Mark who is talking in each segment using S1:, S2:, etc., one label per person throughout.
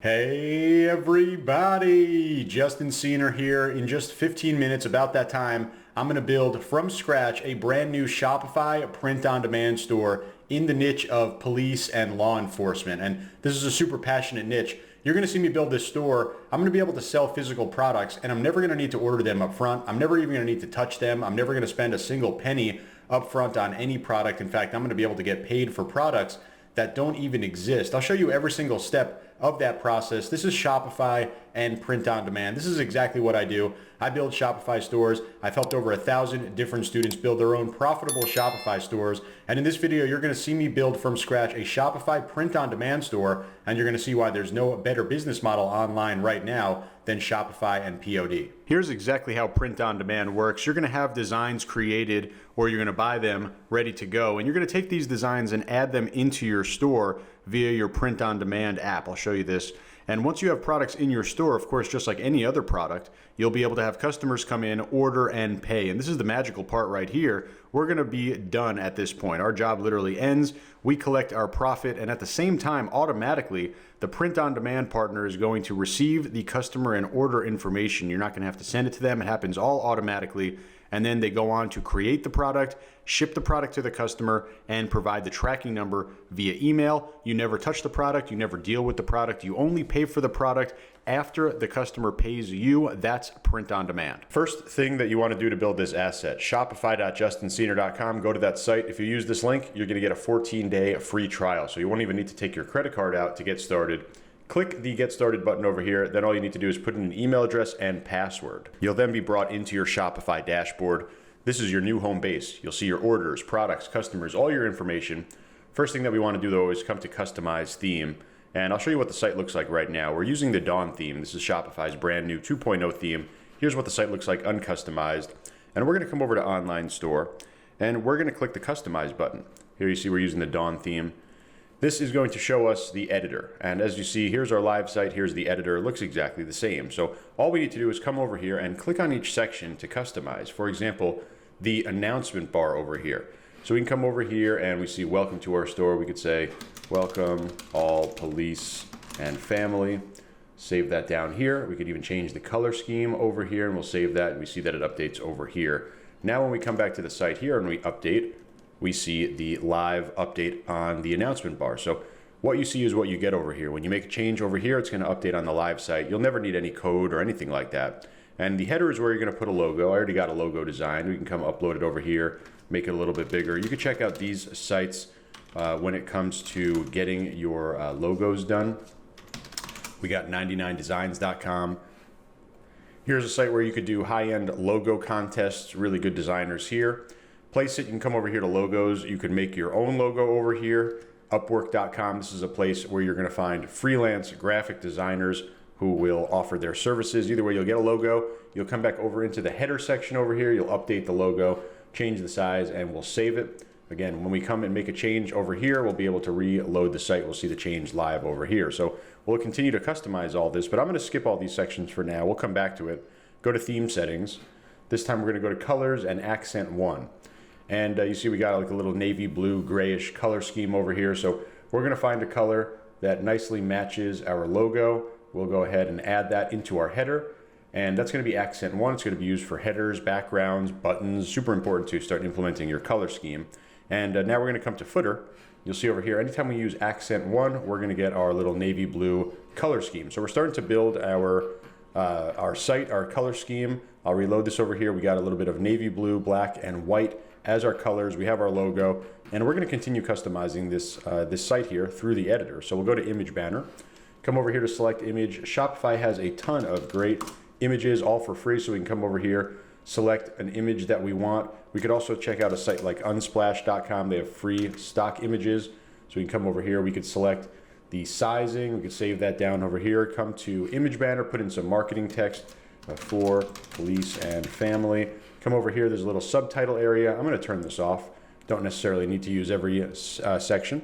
S1: Hey everybody, Justin Senior here. In just 15 minutes, about that time, I'm going to build from scratch a brand new Shopify print-on-demand store in the niche of police and law enforcement. And this is a super passionate niche. You're going to see me build this store. I'm going to be able to sell physical products, and I'm never going to need to order them up front. I'm never even going to need to touch them. I'm never going to spend a single penny up front on any product. In fact, I'm going to be able to get paid for products that don't even exist. I'll show you every single step of that process. This is Shopify and print on demand. This is exactly what I do. I build Shopify stores. I've helped over 1,000 different students build their own profitable Shopify stores. And in this video, you're going to see me build from scratch a Shopify print on demand store. And you're going to see why there's no better business model online right now than Shopify and POD. Here's exactly how print on demand works. You're going to have designs created, or you're going to buy them ready to go. And you're going to take these designs and add them into your store via your print on demand app. I'll show you this. And once you have products in your store, of course, just like any other product, you'll be able to have customers come in, order, and pay. And this is the magical part right here. We're going to be done at this point. Our job literally ends. We collect our profit, and at the same time, automatically, the print-on-demand partner is going to receive the customer and order information. You're not going to have to send it to them. It happens all automatically. And then they go on to create the product, ship the product to the customer, and provide the tracking number via email. You never touch the product. You never deal with the product. You only pay for the product after the customer pays you. That's print on demand. First thing that you want to do to build this asset, shopify.justinsenior.com. Go to that site. If you use this link, you're going to get a 14-day free trial. So you won't even need to take your credit card out to get started. Click the Get Started button over here. Then all you need to do is put in an email address and password. You'll then be brought into your Shopify dashboard. This is your new home base. You'll see your orders, products, customers, all your information. First thing that we want to do though is come to Customize Theme. And I'll show you what the site looks like right now. We're using the Dawn theme. This is Shopify's brand new 2.0 theme. Here's what the site looks like uncustomized. And we're going to come over to Online Store and we're going to click the Customize button. Here you see we're using the Dawn theme. This is going to show us the editor. And as you see, here's our live site, here's the editor. It looks exactly the same. So all we need to do is come over here and click on each section to customize. For example, the announcement bar over here. So we can come over here and we see welcome to our store. We could say, welcome all police and family. Save that down here. We could even change the color scheme over here and we'll save that. And we see that it updates over here. Now when we come back to the site here and we update, we see the live update on the announcement bar. So what you see is what you get over here. When you make a change over here, it's going to update on the live site. You'll never need any code or anything like that. And the header is where you're going to put a logo. I already got a logo designed. We can come upload it over here, make it a little bit bigger. You can check out these sites when it comes to getting your logos done. We got 99designs.com. Here's a site where you could do high-end logo contests, really good designers here. Place it, you can come over here to logos. You can make your own logo over here. Upwork.com, this is a place where you're gonna find freelance graphic designers who will offer their services. Either way, you'll get a logo. You'll come back over into the header section over here. You'll update the logo, change the size, and we'll save it. Again, when we come and make a change over here, we'll be able to reload the site. We'll see the change live over here. So we'll continue to customize all this, but I'm gonna skip all these sections for now. We'll come back to it. Go to theme settings. This time we're gonna go to colors and accent 1. And you see we got like a little navy blue grayish color scheme over here. So we're gonna find a color that nicely matches our logo. We'll go ahead and add that into our header. And that's gonna be accent 1. It's gonna be used for headers, backgrounds, buttons, super important to start implementing your color scheme. And now we're gonna come to footer. You'll see over here, anytime we use accent 1, we're gonna get our little navy blue color scheme. So we're starting to build our site, our color scheme. I'll reload this over here. We got a little bit of navy blue, black, and white as our colors. We have our logo, and we're going to continue customizing this site here through the editor. So we'll go to image banner, come over here to select image. Shopify has a ton of great images all for free, so we can come over here, select an image that we want. We could also check out a site like unsplash.com. They have free stock images, so we can come over here. We could select the sizing. We could save that down over here, come to image banner, put in some marketing text for police and family. Come over here, there's a little subtitle area. I'm gonna turn this off. Don't necessarily need to use every section.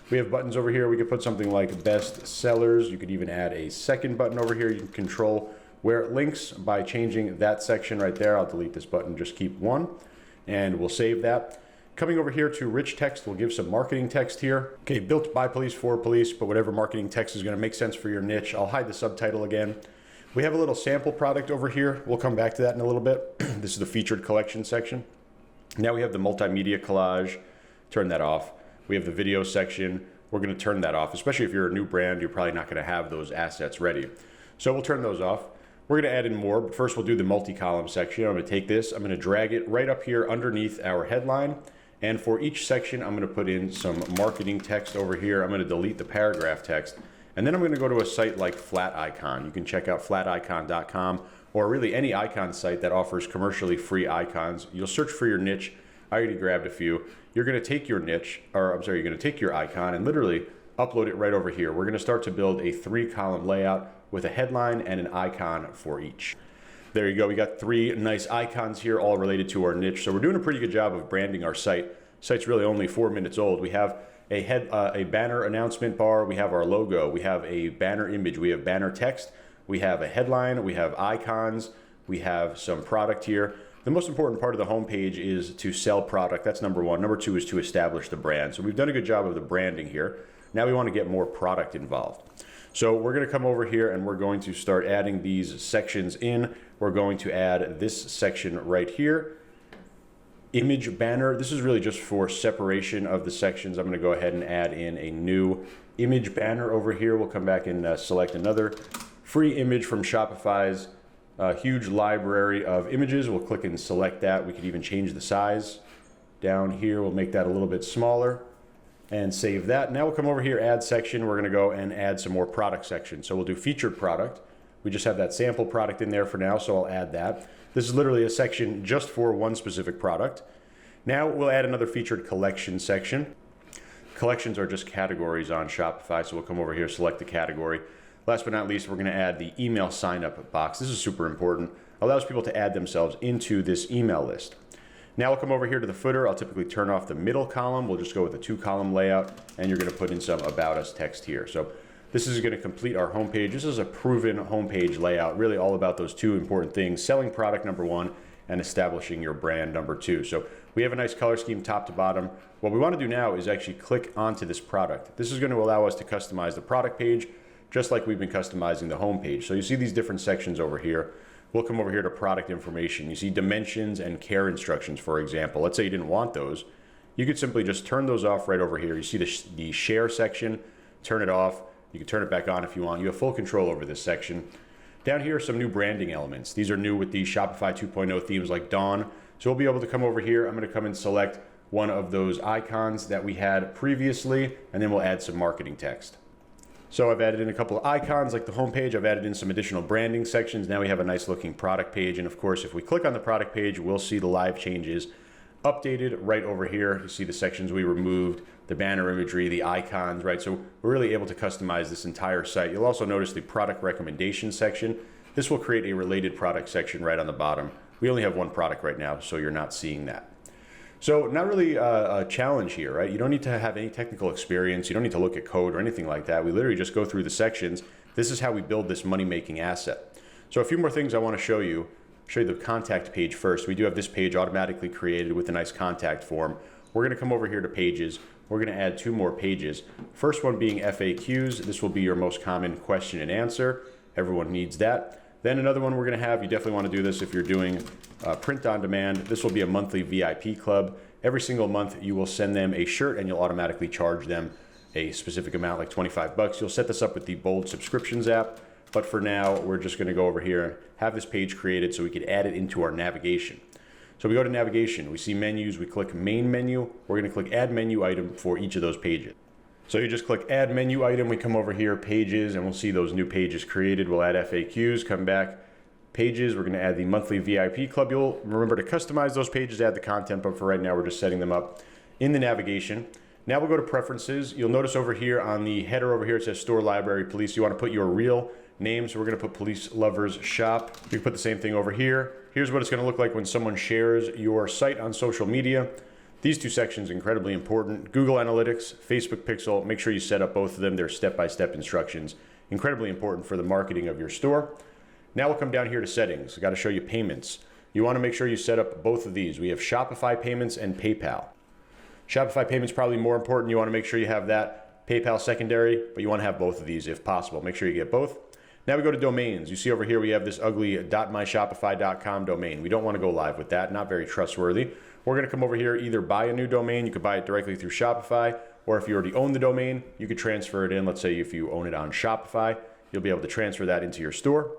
S1: We have buttons over here. We could put something like best sellers. You could even add a second button over here. You can control where it links by changing that section right there. I'll delete this button, just keep 1, and we'll save that. Coming over here to rich text, we'll give some marketing text here. Okay, built by police for police, but whatever marketing text is going to make sense for your niche. I'll hide the subtitle again. We have a little sample product over here. We'll come back to that in a little bit. This is the featured collection section. Now we have the multimedia collage. Turn that off. We have the video section. We're going to turn that off, especially if you're a new brand. You're probably not going to have those assets ready. So we'll turn those off. We're going to add in more, but first we'll do the multi-column section. I'm going to take this, I'm going to drag it right up here underneath our headline. And for each section, I'm going to put in some marketing text over here. I'm going to delete the paragraph text. And then I'm going to go to a site like Flat Icon. You can check out flaticon.com or really any icon site that offers commercially free icons. You'll search for your niche. I already grabbed a few. You're going to take your niche, or I'm sorry, you're going to take your icon and literally upload it right over here. We're going to start to build a 3-column layout with a headline and an icon for each. There you go. We got 3 nice icons here, all related to our niche. So we're doing a pretty good job of branding our site. Site's really only 4 minutes old. We have a banner announcement bar. We have our logo. We have a banner image. We have banner text. We have a headline. We have icons. We have some product here. The most important part of the homepage is to sell product. That's number 1. Number 2 is to establish the brand. So we've done a good job of the branding here. Now we want to get more product involved. So we're going to come over here and we're going to start adding these sections in. We're going to add this section right here. Image banner. This is really just for separation of the sections. I'm going to go ahead and add in a new image banner over here. We'll come back and select another free image from Shopify's huge library of images. We'll click and select that. We could even change the size down here. We'll make that a little bit smaller and save that. Now we'll come over here, add section. We're going to go and add some more product sections. So we'll do featured product. We just have that sample product in there for now, so I'll add that. This is literally a section just for one specific product. Now we'll add another featured collection section. Collections are just categories on Shopify, so we'll come over here, select the category. Last but not least, we're going to add the email sign-up box. This is super important. Allows people to add themselves into this email list. Now we'll come over here to the footer. I'll typically turn off the middle column. We'll just go with a 2-column layout, and you're going to put in some About Us text here. So this is going to complete our homepage. This is a proven homepage layout, really all about those 2 important things: selling product, number 1, and establishing your brand, number 2. So we have a nice color scheme top to bottom. What we want to do now is actually click onto this product. This is going to allow us to customize the product page, just like we've been customizing the home page. So you see these different sections over here. We'll come over here to product information. You see dimensions and care instructions, for example. Let's say you didn't want those. You could simply just turn those off right over here. You see the share section, turn it off. You can turn it back on if you want. You have full control over this section. Down here are some new branding elements. These are new with the Shopify 2.0 themes like Dawn. So we'll be able to come over here. I'm going to come and select one of those icons that we had previously, and then we'll add some marketing text. So I've added in a couple of icons like the home page. I've added in some additional branding sections. Now we have a nice looking product page. And of course, if we click on the product page, we'll see the live changes updated right over here. You see the sections we removed, the banner imagery, the icons, right? So we're really able to customize this entire site. You'll also notice the product recommendation section. This will create a related product section right on the bottom. We only have one product right now, so you're not seeing that. So not really a challenge here, right? You don't need to have any technical experience. You don't need to look at code or anything like that. We literally just go through the sections. This is how we build this money-making asset. So a few more things I want to show you. Show you the contact page first. We do have this page automatically created with a nice contact form. We're going to come over here to pages. We're going to add 2 more pages. First one being FAQs. This will be your most common question and answer. Everyone needs that. Then another one we're going to have, you definitely want to do this if you're doing print on demand. This will be a monthly VIP club. Every single month you will send them a shirt and you'll automatically charge them a specific amount, like 25 bucks. You'll set this up with the Bold Subscriptions app. But for now, we're just going to go over here and have this page created so we could add it into our navigation. So we go to navigation, we see menus, we click main menu. We're going to click add menu item for each of those pages. So you just click add menu item, we come over here, pages, and we'll see those new pages created. We'll add FAQs, come back, pages. We're going to add the monthly VIP club. You'll remember to customize those pages, add the content, but for right now, we're just setting them up in the navigation. Now we'll go to preferences. You'll notice over here on the header over here, it says store, library, police. You want to put your real name, so we're going to put Police Lovers Shop. You can put the same thing over here. Here's what it's going to look like when someone shares your site on social media. These 2 sections are incredibly important. Google Analytics, Facebook Pixel, make sure you set up both of them. They're step-by-step instructions. Incredibly important for the marketing of your store. Now we'll come down here to settings. I got to show you payments. You want to make sure you set up both of these. We have Shopify payments and PayPal. Shopify payment's probably more important. You want to make sure you have that. PayPal secondary, but you want to have both of these if possible. Make sure you get both. Now we go to domains. You see over here we have this ugly .myshopify.com domain. We don't want to go live with that, not very trustworthy. We're going to come over here, either buy a new domain, you could buy it directly through Shopify, or if you already own the domain, you could transfer it in. Let's say if you own it on Shopify, you'll be able to transfer that into your store.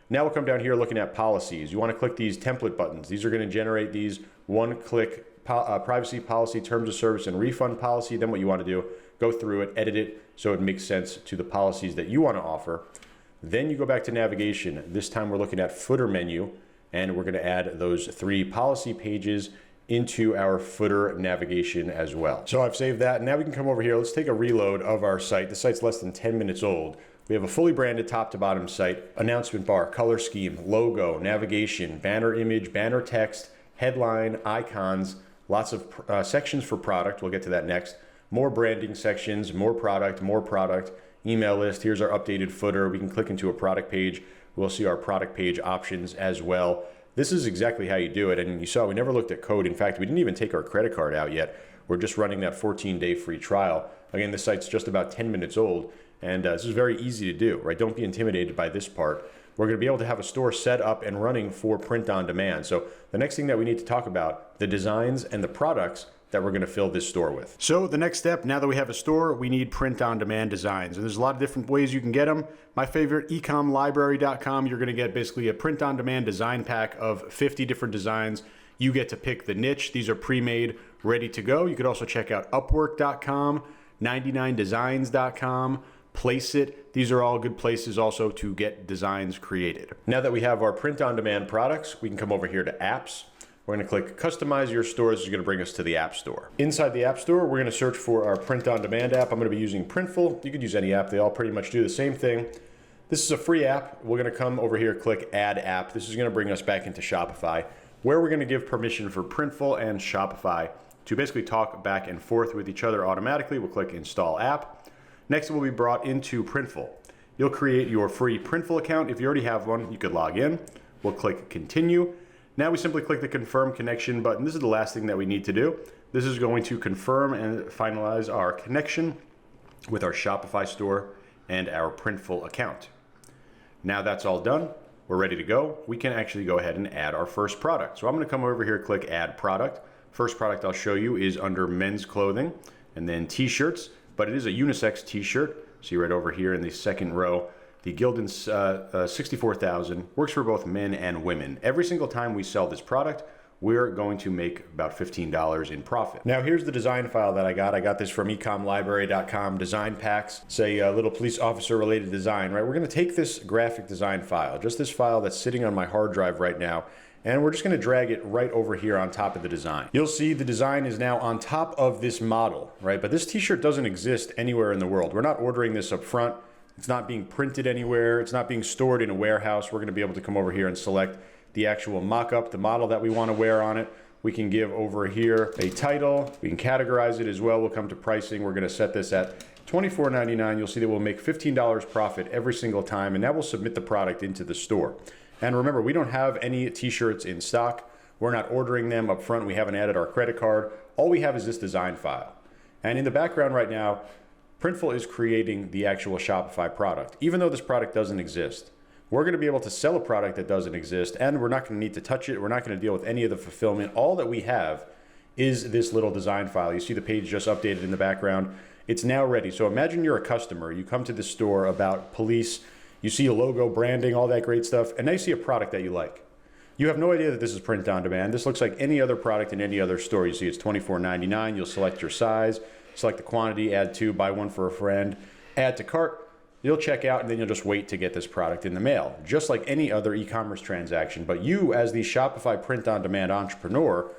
S1: Now we'll come down here looking at policies. You want to click these template buttons. These are going to generate these one-click privacy policy, terms of service, and refund policy. Then what you want to do, go through it, edit it so it makes sense to the policies that you want to offer. Then you go back to navigation. This time we're looking at footer menu, and we're going to add those 3 policy pages into our footer navigation as well. So I've saved that. Now we can come over here. Let's take a reload of our site. The site's less than 10 minutes old. We have a fully branded top to bottom site, announcement bar, color scheme, logo, navigation, banner image, banner text, headline, icons, lots of sections for product. We'll get to that next. More branding sections, more product, email list. Here's our updated footer. We can click into a product page. We'll see our product page options as well. This is exactly how you do it. And you saw we never looked at code. In fact, we didn't even take our credit card out yet. We're just running that 14-day free trial. Again, this site's just about 10 minutes old. And this is very easy to do, right? Don't be intimidated by this part. We're going to be able to have a store set up and running for print on demand. So the next thing that we need to talk about, the designs and the products that we're going to fill this store with. So the next step, now that we have a store, we need print on demand designs. And there's a lot of different ways you can get them. My favorite, ecomlibrary.com, you're going to get basically a print on demand design pack of 50 different designs. You get to pick the niche. These are pre-made, ready to go. You could also check out upwork.com, 99designs.com, Place It. These are all good places also to get designs created. Now that we have our print on demand products, we can come over here to apps. We're going to click customize your store. This is going to bring us to the app store. Inside the app store, we're going to search for our print on demand app. I'm going to be using Printful. You could use any app. They all pretty much do the same thing. This is a free app. We're going to come over here, click add app. This is going to bring us back into Shopify, where we're going to give permission for Printful and Shopify to basically talk back and forth with each other automatically. We'll click install app. Next, we'll be brought into Printful. You'll create your free Printful account. If you already have one, you could log in. We'll click continue. Now we simply click the confirm connection button. This is the last thing that we need to do. This is going to confirm and finalize our connection with our Shopify store and our Printful account. Now that's all done. We're ready to go. We can actually go ahead and add our first product. So I'm going to come over here, click add product. First product I'll show you is under men's clothing and then t-shirts, but it is a unisex t-shirt. See right over here in the second row. The Gildan's 64,000 works for both men and women. Every single time we sell this product, we're going to make about $15 in profit. Now here's the design file that I got. I got this from eComlibrary.com, design packs. Say a little police officer related design, right? We're gonna take this graphic design file, just this file that's sitting on my hard drive right now, and we're just gonna drag it right over here on top of the design. You'll see the design is now on top of this model, right? But this t-shirt doesn't exist anywhere in the world. We're not ordering this up front. It's not being printed anywhere. It's not being stored in a warehouse. We're going to be able to come over here and select the actual mock-up, the model that we want to wear on it. We can give over here a title. We can categorize it as well. We'll come to pricing. We're going to set this at $24.99. You'll see that we'll make $15 profit every single time, and that will submit the product into the store. And remember, we don't have any t-shirts in stock. We're not ordering them up front. We haven't added our credit card. All we have is this design file. And in the background right now, Printful is creating the actual Shopify product. Even though this product doesn't exist, we're going to be able to sell a product that doesn't exist, and we're not going to need to touch it. We're not going to deal with any of the fulfillment. All that we have is this little design file. You see the page just updated in the background. It's now ready. So imagine you're a customer. You come to the store about police. You see a logo, branding, all that great stuff, and now you see a product that you like. You have no idea that this is print on demand. This looks like any other product in any other store. You see it's $24.99. You'll select your size. Select the quantity, add to, buy one for a friend, add to cart. You'll check out, and then you'll just wait to get this product in the mail, just like any other e-commerce transaction. But you, as the Shopify print-on-demand entrepreneur,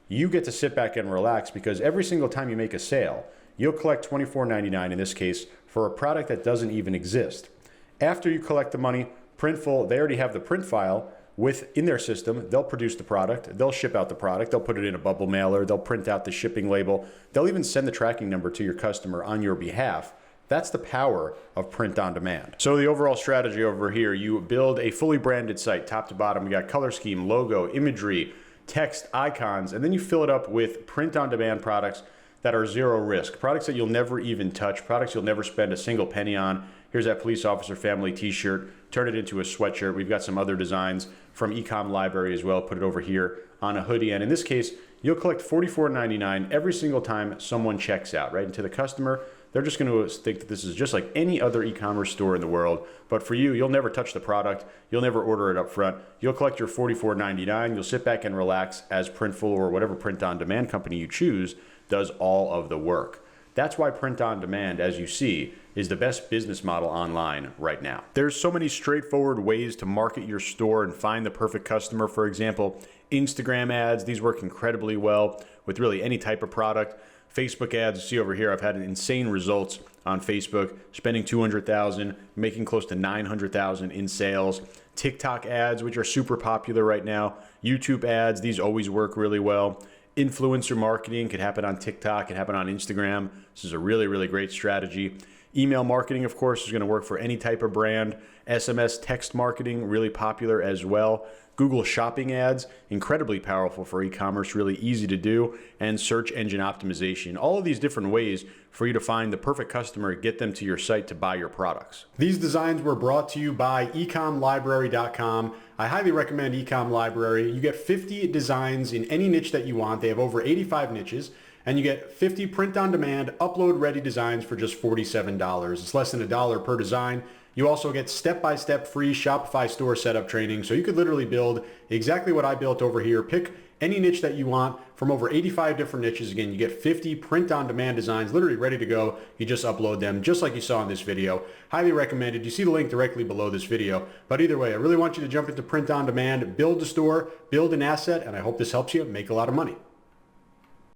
S1: you get to sit back and relax, because every single time you make a sale, you'll collect $24.99 in this case for a product that doesn't even exist. After you collect the money, Printful, they already have the print file in their system. They'll produce the product, they'll ship out the product, they'll put it in a bubble mailer, they'll print out the shipping label, they'll even send the tracking number to your customer on your behalf. That's the power of print on demand. So the overall strategy over here, you build a fully branded site, top to bottom. We got color scheme, logo, imagery, text, icons, and then you fill it up with print on demand products that are zero risk, products that you'll never even touch, products you'll never spend a single penny on. Here's that police officer family t-shirt, turn it into a sweatshirt. We've got some other designs from eCom library as well, put it over here on a hoodie. And in this case, you'll collect $44.99 every single time someone checks out, right? And to the customer, they're just going to think that this is just like any other e-commerce store in the world. But for you, you'll never touch the product. You'll never order it up front. You'll collect your $44.99. You'll sit back and relax as Printful or whatever print-on-demand company you choose does all of the work. That's why print-on-demand, as you see, is the best business model online right now. There's so many straightforward ways to market your store and find the perfect customer. For example, Instagram ads, these work incredibly well with really any type of product. Facebook ads, you see over here, I've had insane results on Facebook, spending $200,000, making close to $900,000 in sales. TikTok ads, which are super popular right now. YouTube ads, these always work really well. Influencer marketing could happen on TikTok, could happen on Instagram. This is a really, really great strategy. Email marketing, of course, is going to work for any type of brand. SMS text marketing, really popular as well. Google shopping ads, incredibly powerful for e-commerce, really easy to do. And search engine optimization, all of these different ways for you to find the perfect customer, get them to your site to buy your products. These designs were brought to you by ecomlibrary.com. I highly recommend eCom Library. You get 50 designs in any niche that you want. They have over 85 niches. And you get 50 print-on-demand, upload-ready designs for just $47. It's less than $1 per design. You also get step-by-step free Shopify store setup training. So you could literally build exactly what I built over here. Pick any niche that you want from over 85 different niches. Again, you get 50 print-on-demand designs literally ready to go. You just upload them just like you saw in this video. Highly recommended. You see the link directly below this video. But either way, I really want you to jump into print-on-demand, build a store, build an asset, and I hope this helps you make a lot of money.